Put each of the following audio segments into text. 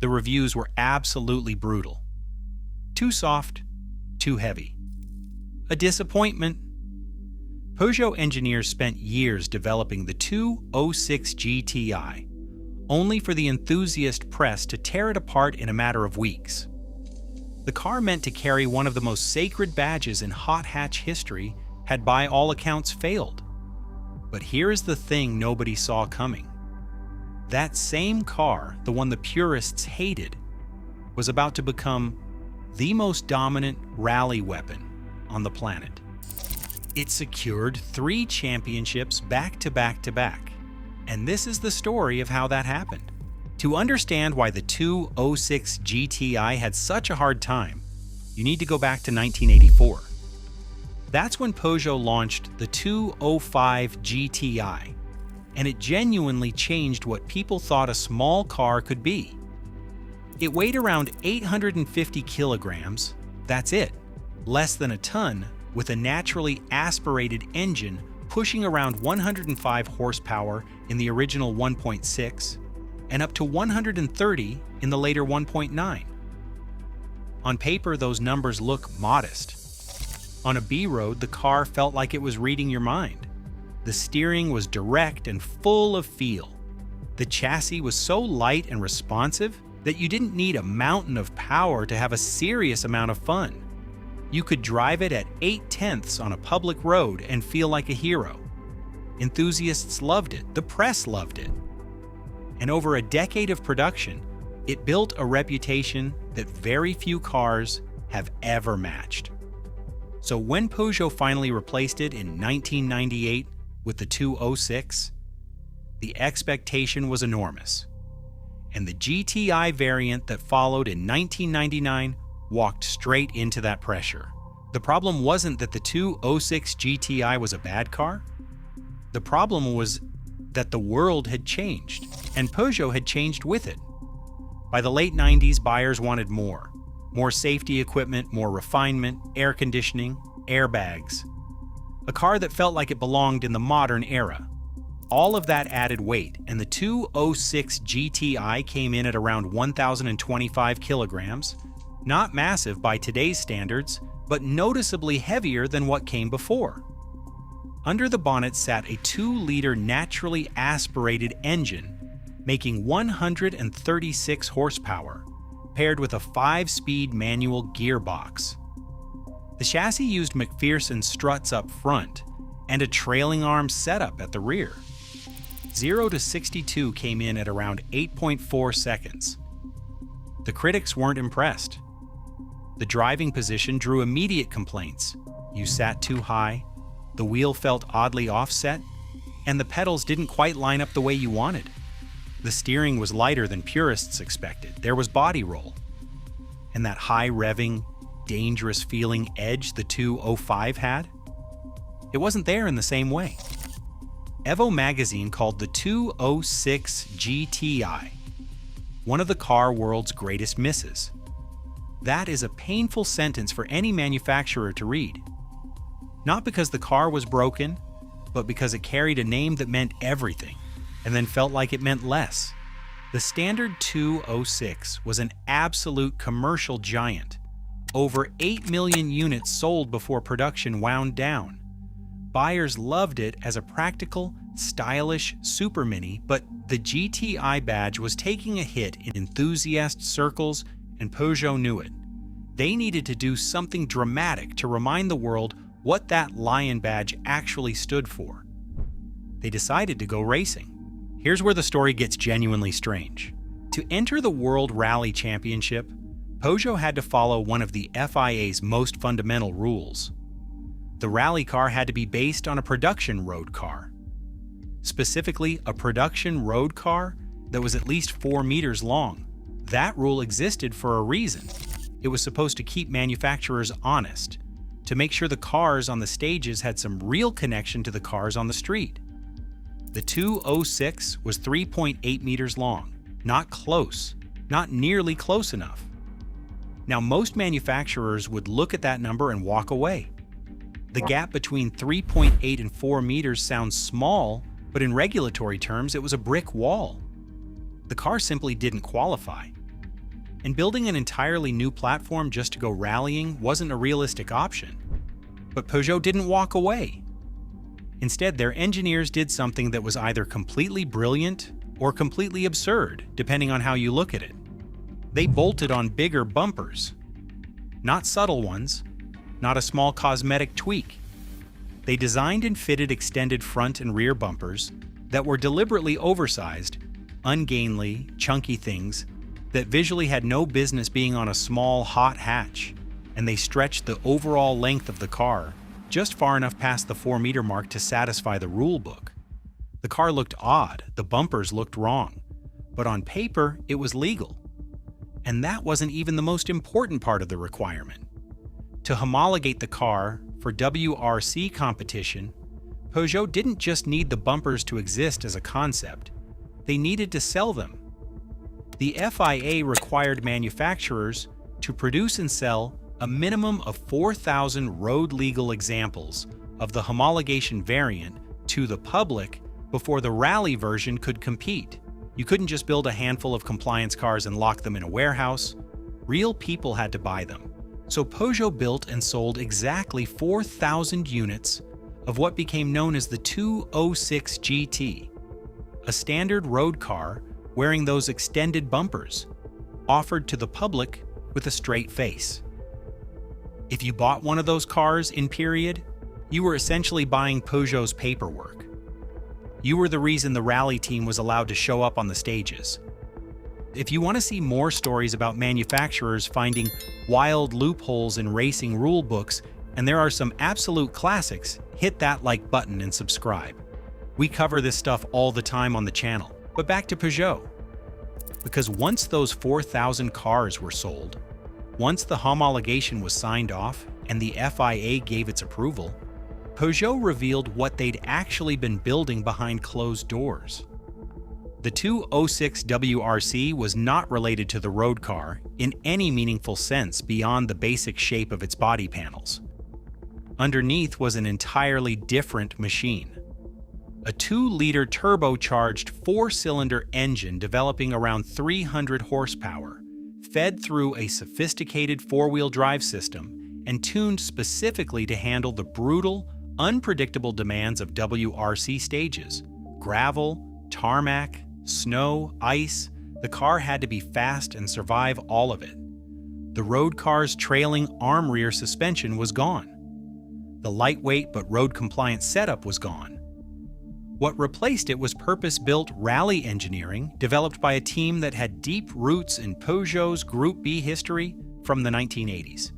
the reviews were absolutely brutal. Too soft, too heavy. A disappointment. Peugeot engineers spent years developing the 206 GTI, only for the enthusiast press to tear it apart in a matter of weeks. The car meant to carry one of the most sacred badges in hot hatch history had by all accounts failed. But here is the thing nobody saw coming. That same car, the one the purists hated, was about to become the most dominant rally weapon on the planet. It secured 3 championships back to back to back. And this is the story of how that happened. To understand why the 206 GTI had such a hard time, you need to go back to 1984. That's when Peugeot launched the 205 GTI, and it genuinely changed what people thought a small car could be. It weighed around 850 kilograms, that's it, less than a ton, with a naturally aspirated engine pushing around 105 horsepower in the original 1.6 and up to 130 in the later 1.9. On paper, those numbers look modest. On a B road, the car felt like it was reading your mind. The steering was direct and full of feel. The chassis was so light and responsive that you didn't need a mountain of power to have a serious amount of fun. You could drive it at 8/10ths on a public road and feel like a hero. Enthusiasts loved it, the press loved it. And over a decade of production, it built a reputation that very few cars have ever matched. So when Peugeot finally replaced it in 1998 with the 206, the expectation was enormous. And the GTI variant that followed in 1999 walked straight into that pressure. The problem wasn't that the 206 GTI was a bad car. The problem was that the world had changed, and Peugeot had changed with it. By the late 90s, buyers wanted more. More safety equipment, more refinement, air conditioning, airbags. A car that felt like it belonged in the modern era. All of that added weight, and the 206 GTI came in at around 1,025 kilograms. Not massive by today's standards, but noticeably heavier than what came before. Under the bonnet sat a 2-liter naturally aspirated engine, making 136 horsepower, paired with a 5-speed manual gearbox. The chassis used McPherson struts up front and a trailing arm setup at the rear. 0 to 62 came in at around 8.4 seconds. The critics weren't impressed. The driving position drew immediate complaints. You sat too high, the wheel felt oddly offset, and the pedals didn't quite line up the way you wanted. The steering was lighter than purists expected. There was body roll. And that high-revving, dangerous-feeling edge the 205 had? It wasn't there in the same way. Evo magazine called the 206 GTI one of the car world's greatest misses. That is a painful sentence for any manufacturer to read. Not because the car was broken, but because it carried a name that meant everything, and then felt like it meant less. The standard 206 was an absolute commercial giant. Over 8 million units sold before production wound down. Buyers loved it as a practical, stylish super mini, but the GTI badge was taking a hit in enthusiast circles, and Peugeot knew it. They needed to do something dramatic to remind the world what that lion badge actually stood for. They decided to go racing. Here's where the story gets genuinely strange. To enter the World Rally Championship, Peugeot had to follow one of the FIA's most fundamental rules. The rally car had to be based on a production road car. Specifically, a production road car that was at least 4 meters long. That rule existed for a reason. It was supposed to keep manufacturers honest, to make sure the cars on the stages had some real connection to the cars on the street. The 206 was 3.8 meters long. Not close, not nearly close enough. Now, most manufacturers would look at that number and walk away. The gap between 3.8 and 4 meters sounds small, but in regulatory terms, it was a brick wall. The car simply didn't qualify. And building an entirely new platform just to go rallying wasn't a realistic option. But Peugeot didn't walk away. Instead, their engineers did something that was either completely brilliant or completely absurd, depending on how you look at it. They bolted on bigger bumpers. Not subtle ones, not a small cosmetic tweak. They designed and fitted extended front and rear bumpers that were deliberately oversized, ungainly, chunky things that visually had no business being on a small, hot hatch, and they stretched the overall length of the car just far enough past the 4-meter mark to satisfy the rulebook. The car looked odd, the bumpers looked wrong, but on paper it was legal. And that wasn't even the most important part of the requirement. To homologate the car for WRC competition, Peugeot didn't just need the bumpers to exist as a concept, they needed to sell them. The FIA required manufacturers to produce and sell a minimum of 4,000 road-legal examples of the homologation variant to the public before the rally version could compete. You couldn't just build a handful of compliance cars and lock them in a warehouse. Real people had to buy them. So Peugeot built and sold exactly 4,000 units of what became known as the 206 GT, a standard road car wearing those extended bumpers, offered to the public with a straight face. If you bought one of those cars in period, you were essentially buying Peugeot's paperwork. You were the reason the rally team was allowed to show up on the stages. If you want to see more stories about manufacturers finding wild loopholes in racing rule books, and there are some absolute classics, hit that like button and subscribe. We cover this stuff all the time on the channel. But back to Peugeot. Because once those 4,000 cars were sold, once the homologation was signed off and the FIA gave its approval, Peugeot revealed what they'd actually been building behind closed doors. The 206 WRC was not related to the road car in any meaningful sense beyond the basic shape of its body panels. Underneath was an entirely different machine. A 2-liter turbocharged 4-cylinder engine developing around 300 horsepower, fed through a sophisticated 4-wheel drive system and tuned specifically to handle the brutal, unpredictable demands of WRC stages. Gravel, tarmac, snow, ice, the car had to be fast and survive all of it. The road car's trailing arm rear suspension was gone. The lightweight but road-compliant setup was gone. What replaced it was purpose-built rally engineering developed by a team that had deep roots in Peugeot's Group B history from the 1980s.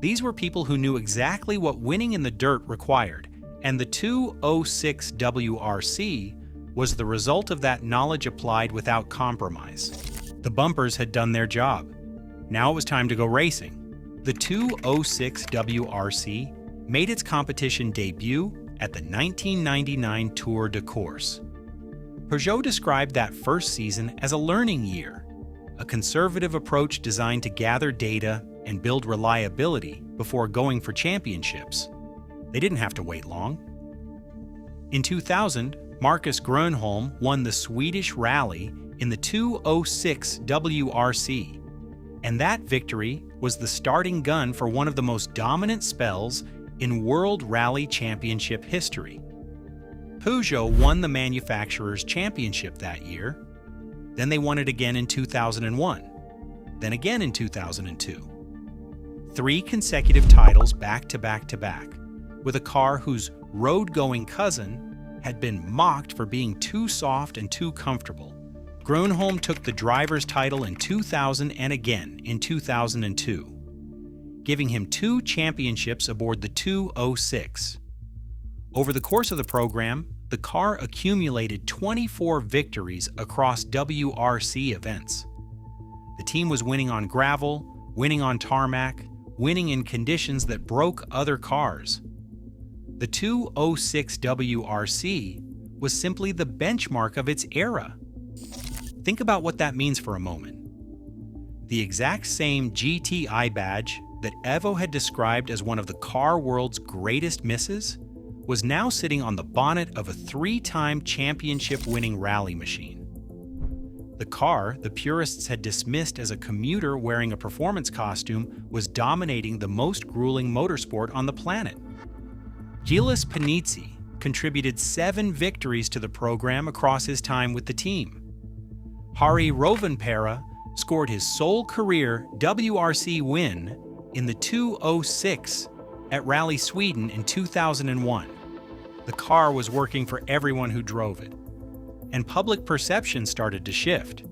These were people who knew exactly what winning in the dirt required, and the 206 WRC was the result of that knowledge applied without compromise. The bumpers had done their job. Now it was time to go racing. The 206 WRC made its competition debut at the 1999 Tour de Corse. Peugeot described that first season as a learning year, a conservative approach designed to gather data and build reliability before going for championships. They didn't have to wait long. In 2000, Marcus Grönholm won the Swedish Rally in the 206 WRC, and that victory was the starting gun for one of the most dominant spells in World Rally Championship history. Peugeot won the Manufacturers' Championship that year, then they won it again in 2001, then again in 2002. 3 consecutive titles back to back to back, with a car whose road-going cousin had been mocked for being too soft and too comfortable. Grönholm took the driver's title in 2000 and again in 2002. Giving him 2 championships aboard the 206. Over the course of the program, the car accumulated 24 victories across WRC events. The team was winning on gravel, winning on tarmac, winning in conditions that broke other cars. The 206 WRC was simply the benchmark of its era. Think about what that means for a moment. The exact same GTI badge that Evo had described as one of the car world's greatest misses was now sitting on the bonnet of a 3-time championship-winning rally machine. The car the purists had dismissed as a commuter wearing a performance costume was dominating the most grueling motorsport on the planet. Gilles Panizzi contributed 7 victories to the program across his time with the team. Harry Rovanperä scored his sole career WRC win in the 206 at Rally Sweden in 2001. The car was working for everyone who drove it, and public perception started to shift.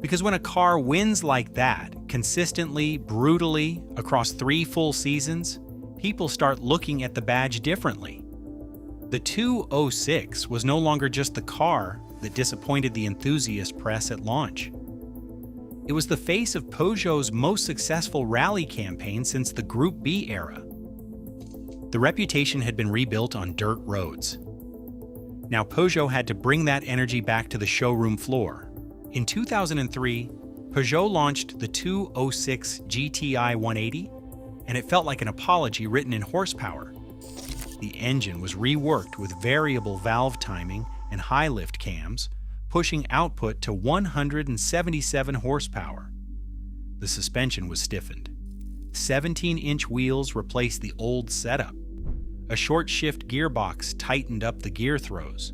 Because when a car wins like that, consistently, brutally, across 3 full seasons, people start looking at the badge differently. The 206 was no longer just the car that disappointed the enthusiast press at launch. It was the face of Peugeot's most successful rally campaign since the Group B era. The reputation had been rebuilt on dirt roads. Now Peugeot had to bring that energy back to the showroom floor. In 2003, Peugeot launched the 206 GTI 180, and it felt like an apology written in horsepower. The engine was reworked with variable valve timing and high lift cams, pushing output to 177 horsepower. The suspension was stiffened. 17-inch wheels replaced the old setup. A short shift gearbox tightened up the gear throws.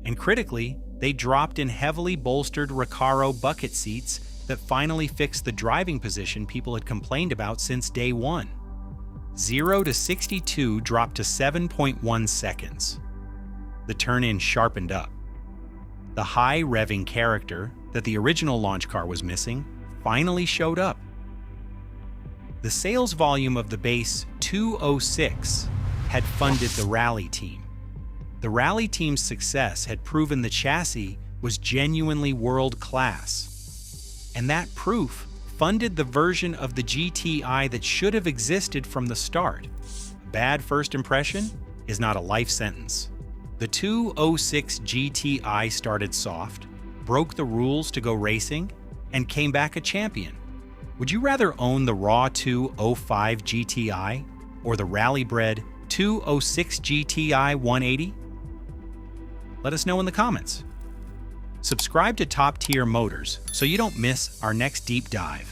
And critically, they dropped in heavily bolstered Recaro bucket seats that finally fixed the driving position people had complained about since day one. 0 to 62 dropped to 7.1 seconds. The turn-in sharpened up. The high revving character that the original launch car was missing finally showed up. The sales volume of the base 206 had funded the rally team. The rally team's success had proven the chassis was genuinely world-class. And that proof funded the version of the GTI that should have existed from the start. A bad first impression is not a life sentence. The 206 GTI started soft, broke the rules to go racing, and came back a champion. Would you rather own the raw 205 GTI or the rally-bred 206 GTI 180? Let us know in the comments. Subscribe to Top Tier Motors so you don't miss our next deep dive.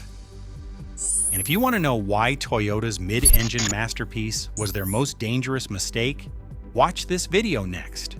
And if you want to know why Toyota's mid-engine masterpiece was their most dangerous mistake, watch this video next.